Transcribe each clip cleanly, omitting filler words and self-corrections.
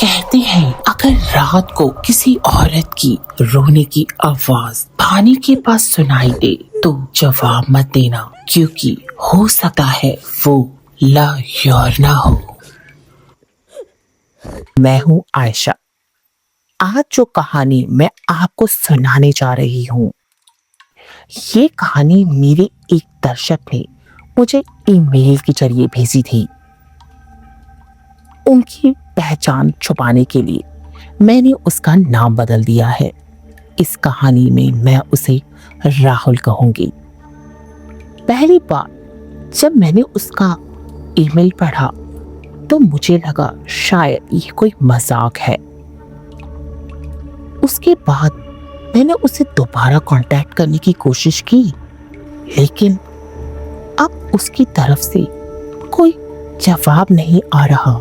कहते हैं अगर रात को किसी औरत की रोने की आवाज पानी के पास सुनाई दे तो जवाब मत देना, क्योंकि हो सकता है वो लायौर ना हो। मैं हूँ आयशा। आज जो कहानी मैं आपको सुनाने जा रही हूँ, ये कहानी मेरे एक दर्शक ने मुझे ईमेल के जरिए भेजी थी। उनकी पहचान छुपाने के लिए मैंने उसका नाम बदल दिया है। इस कहानी में मैं उसे राहुल कहूंगी। पहली बार जब मैंने उसका ईमेल पढ़ा तो मुझे लगा शायद ये कोई मजाक है। उसके बाद मैंने उसे दोबारा कांटेक्ट करने की कोशिश की, लेकिन अब उसकी तरफ से कोई जवाब नहीं आ रहा।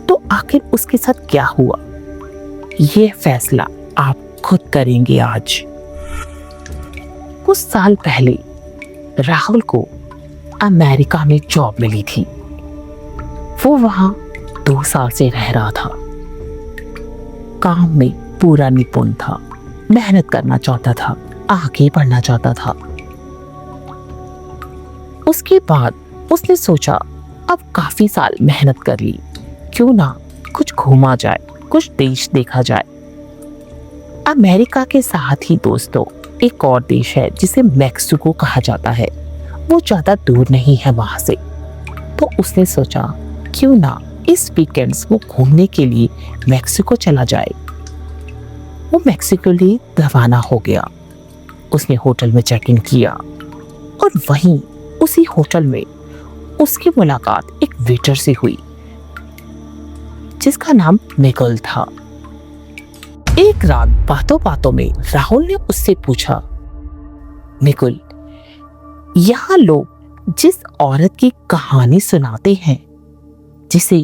तो आखिर उसके साथ क्या हुआ, ये फैसला आप खुद करेंगे आज। कुछ साल पहले राहुल को अमेरिका में जॉब मिली थी। वो वहां 2 साल से रह रहा था। काम में पूरा निपुण था, मेहनत करना चाहता था, आगे बढ़ना चाहता था। उसके बाद उसने सोचा अब काफी साल मेहनत कर ली, क्यों ना कुछ घूमा जाए, कुछ देश देखा जाए। अमेरिका के साथ ही दोस्तों एक और देश है जिसे मैक्सिको कहा जाता है। वो ज्यादा दूर नहीं है वहां से। तो उसने सोचा क्यों ना इस वीकेंड्स वो घूमने के लिए मैक्सिको चला जाए। वो मैक्सिको लिए रवाना हो गया। उसने होटल में चेक इन किया और वहीं उसी होटल में उसकी मुलाकात एक वेटर से हुई जिसका नाम मिगुल था। एक रात बातों बातों में राहुल ने उससे पूछा, मिगुल, यहाँ लोग जिस औरत की कहानी सुनाते हैं जिसे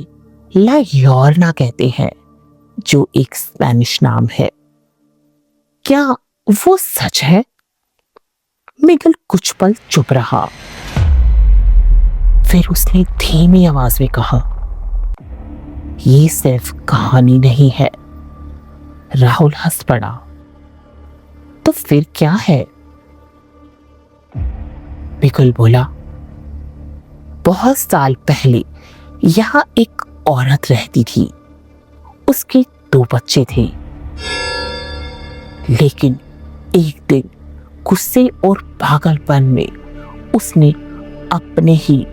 ला योरना कहते हैं, जो एक स्पेनिश नाम है, क्या वो सच है? मिगुल कुछ पल चुप रहा। फिर उसने धीमी आवाज में कहा, ये सिर्फ कहानी नहीं है। राहुल हंस पड़ा। तो फिर क्या है? मिगुल बोला, बहुत साल पहले यहां एक औरत रहती थी। उसके 2 बच्चे थे, लेकिन एक दिन गुस्से और पागलपन में उसने अपने ही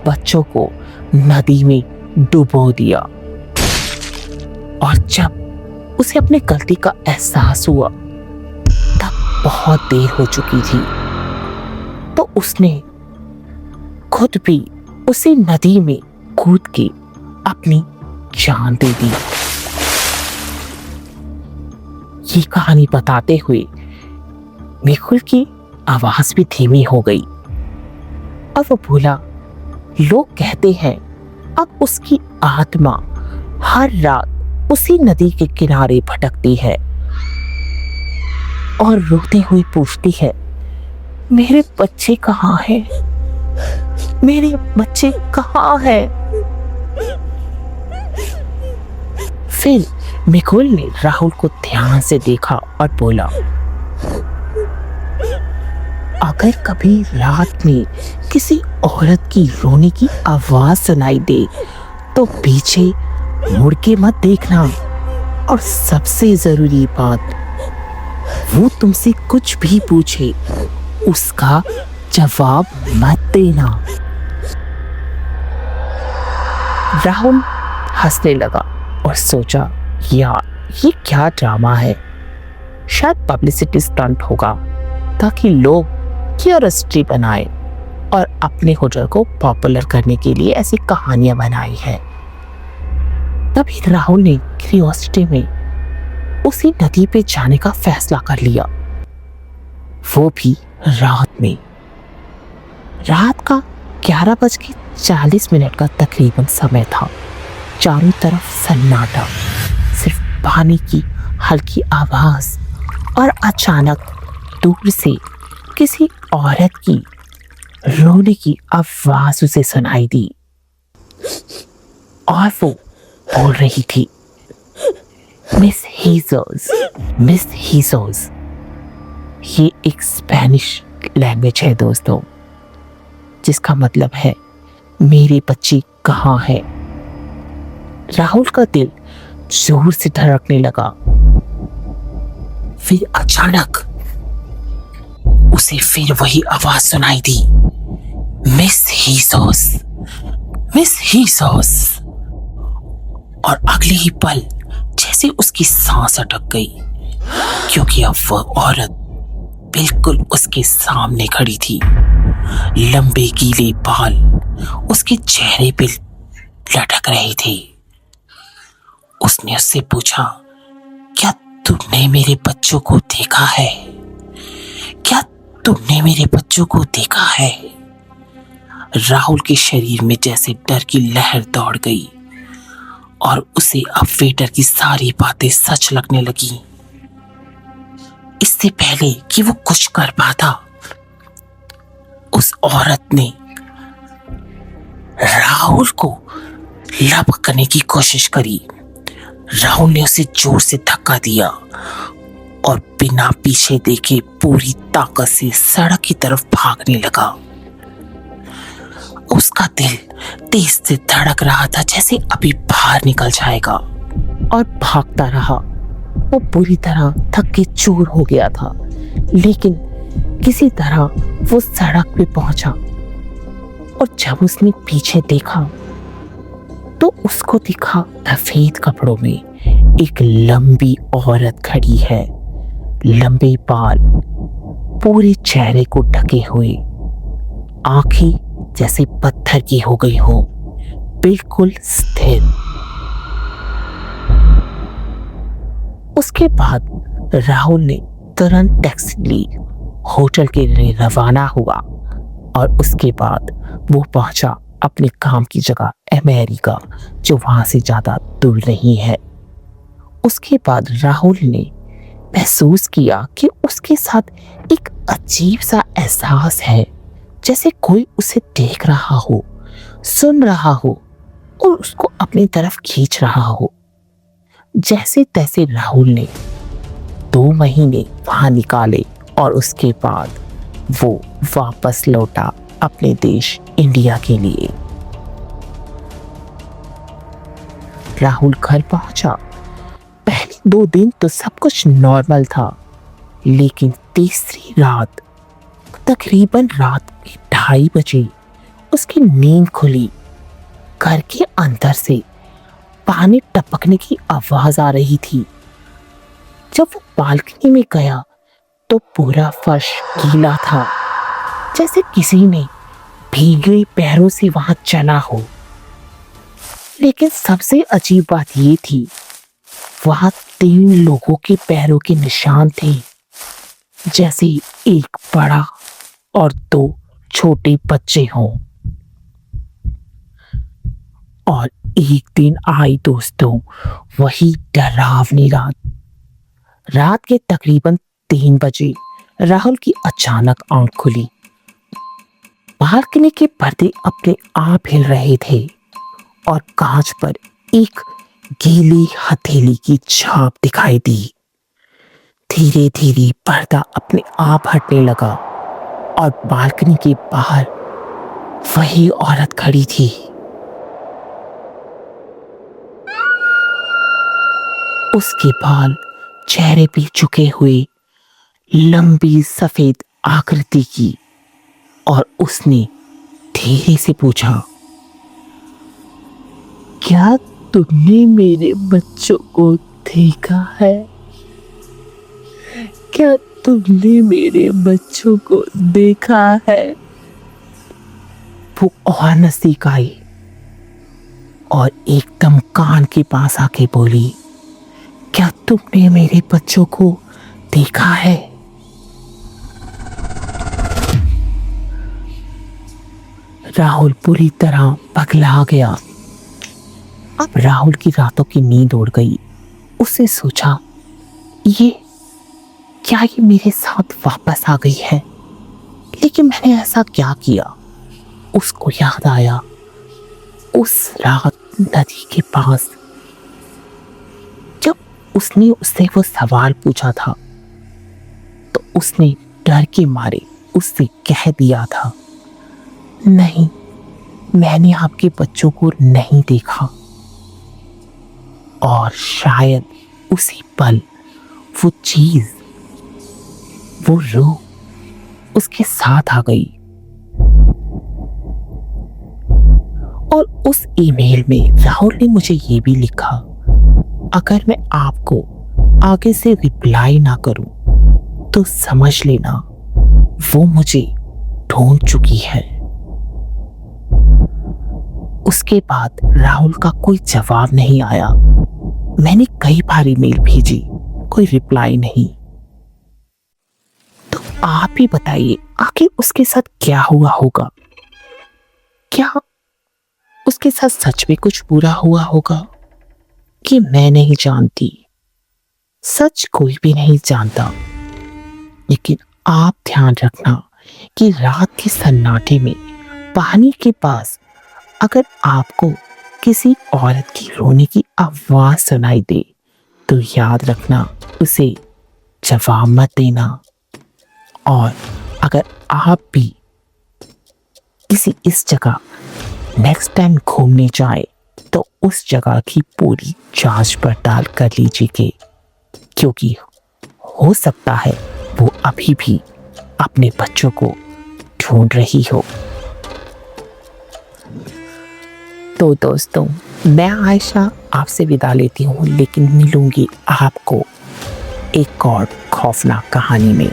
बच्चों को नदी में डुबो दिया। और जब उसे अपने गलती का एहसास हुआ तब बहुत देर हो चुकी थी। तो उसने खुद भी उसी नदी में कूद के अपनी जान दे दी। ये कहानी बताते हुए मिगुल की आवाज भी धीमी हो गई और वो बोला, लोग कहते हैं अब उसकी आत्मा हर रात उसी नदी के किनारे भटकती है और रोते हुए पूछती है, मेरे बच्चे कहाँ हैं? मेरे बच्चे कहाँ हैं? फिर मिगुल ने राहुल को ध्यान से देखा और बोला, अगर कभी रात में किसी औरत की रोने की आवाज सुनाई दे तो पीछे मुड़ के मत देखना। और सबसे जरूरी बात, वो तुमसे कुछ भी पूछे उसका जवाब मत देना। राहुल हंसने लगा और सोचा, यार ये क्या ड्रामा है। शायद पब्लिसिटी स्टंट होगा ताकि लोग क्यूरियोसिटी बनाए और अपने होटल को पॉपुलर करने के लिए ऐसी कहानियां बनाई है। तभी राहुल ने क्यूरियोसिटी में उसी नदी पे जाने का फैसला कर लिया, वो भी रात में। रात का 11:40 का तकरीबन समय था। चारों तरफ सन्नाटा, सिर्फ पानी की हल्की आवाज और अचानक दूर से किसी औरत की रोने की आवाज उसे सुनाई दी और वो बोल रही थी, मिस हीजोस। ये एक स्पेनिश लैंग्वेज है दोस्तों, जिसका मतलब है मेरी बच्ची कहाँ है। राहुल का दिल जोर से धड़कने लगा। फिर अचानक उसे फिर वही आवाज सुनाई दी, मिस हीजोस। और अगले ही पल जैसे उसकी सांस अटक गई, क्योंकि अब वह औरत बिल्कुल उसके सामने खड़ी थी। लंबे गीले बाल उसके चेहरे पे लटक रहे थे। उसने उससे पूछा, क्या तुमने मेरे बच्चों को देखा है? क्या तुमने मेरे बच्चों को देखा है? राहुल के शरीर में जैसे डर की लहर दौड़ गई और उसे अब वेटर की सारी बातें सच लगने लगी। इससे पहले कि वो कुछ कर पाता, उस औरत ने राहुल को लपकने की कोशिश करी। राहुल ने उसे जोर से धक्का दिया और बिना पीछे देखे पूरी ताकत से सड़क की तरफ भागने लगा। उसका दिल तेज से धड़क रहा था, जैसे अभी बाहर निकल जाएगा, और भागता रहा। वो पूरी तरह थक के चूर हो गया था, लेकिन किसी तरह वो सड़क पे पहुंचा। और जब उसने पीछे देखा तो उसको दिखा सफेद कपड़ों में एक लंबी औरत खड़ी है। लंबे बाल पूरे चेहरे को ढके हुए, आंखें जैसे पत्थर की हो गई हो, बिल्कुल स्थिर। उसके बाद राहुल ने तुरंत टैक्सी ली, होटल के लिए रवाना हुआ और उसके बाद वो पहुंचा अपने काम की जगह अमेरिका, जो वहां से ज्यादा दूर नहीं है। उसके बाद राहुल ने महसूस किया कि उसके साथ एक अजीब सा एहसास है, जैसे कोई उसे देख रहा हो, सुन रहा हो और उसको अपनी तरफ खींच रहा हो। जैसे तैसे राहुल ने 2 महीने वहां निकाले और उसके बाद वो वापस लौटा अपने देश इंडिया के लिए। राहुल घर पहुंचा। पहले 2 दिन तो सब कुछ नॉर्मल था, लेकिन तीसरी रात, तकरीबन रात के 2:30 बजे उसकी नींद खुली। घर के अंदर से पानी टपकने की आवाज आ रही थी। जब वो बालकनी में गया तो पूरा फर्श गीला था, जैसे किसी ने भीगे पैरों से वहां चला हो। लेकिन सबसे अजीब बात ये थी, वहां 3 लोगों के पैरों के निशान थे, जैसे एक बड़ा और 2 छोटे बच्चे हों। और एक दिन आई दोस्तों, वही डरावनी रात। रात के तकरीबन 3 बजे राहुल की अचानक आंख खुली। बालकनी के पर्दे अपने आप हिल रहे थे और कांच पर एक गीली हथेली की छाप दिखाई दी। धीरे धीरे पर्दा अपने आप हटने लगा और बालकनी के बाहर वही औरत खड़ी थी। उसके बाल चेहरे पे झुके हुए, लंबी सफेद आकृति की, और उसने धीरे से पूछा, क्या तुमने मेरे बच्चों को देखा है? क्या तुमने मेरे बच्चों को देखा है? वो और नजदीक आई और एकदम कान के पास आके बोली, क्या तुमने मेरे बच्चों को देखा है? राहुल पूरी तरह पगला गया। अब राहुल की रातों की नींद उड़ गई। उसने सोचा, ये मेरे साथ वापस आ गई है? लेकिन मैंने ऐसा क्या किया? उसको याद आया, उस रात नदी के पास उसने उससे वो सवाल पूछा था तो उसने डर के मारे उससे कह दिया था, नहीं, मैंने आपके बच्चों को नहीं देखा। और शायद उसी पल वो चीज, वो रूह उसके साथ आ गई। और उस ईमेल में राहुल ने मुझे ये भी लिखा, अगर मैं आपको आगे से रिप्लाई ना करूं तो समझ लेना वो मुझे ढूंढ चुकी है। उसके बाद राहुल का कोई जवाब नहीं आया। मैंने कई बार ईमेल भेजी, कोई रिप्लाई नहीं। तो आप ही बताइए, आखिर उसके साथ क्या हुआ होगा? क्या उसके साथ सच में कुछ बुरा हुआ होगा कि मैं नहीं जानती? सच कोई भी नहीं जानता, लेकिन आप ध्यान रखना कि रात के सन्नाटे में पानी के पास अगर आपको किसी औरत की रोने की आवाज सुनाई दे तो याद रखना उसे जवाब मत देना। और अगर आप भी किसी इस जगह नेक्स्ट टाइम घूमने जाए तो उस जगह की पूरी जांच पड़ताल कर लीजिए, क्योंकि हो सकता है वो अभी भी अपने बच्चों को ढूंढ रही हो। तो दोस्तों, मैं आयशा आपसे विदा लेती हूँ, लेकिन मिलूंगी आपको एक और खौफनाक कहानी में।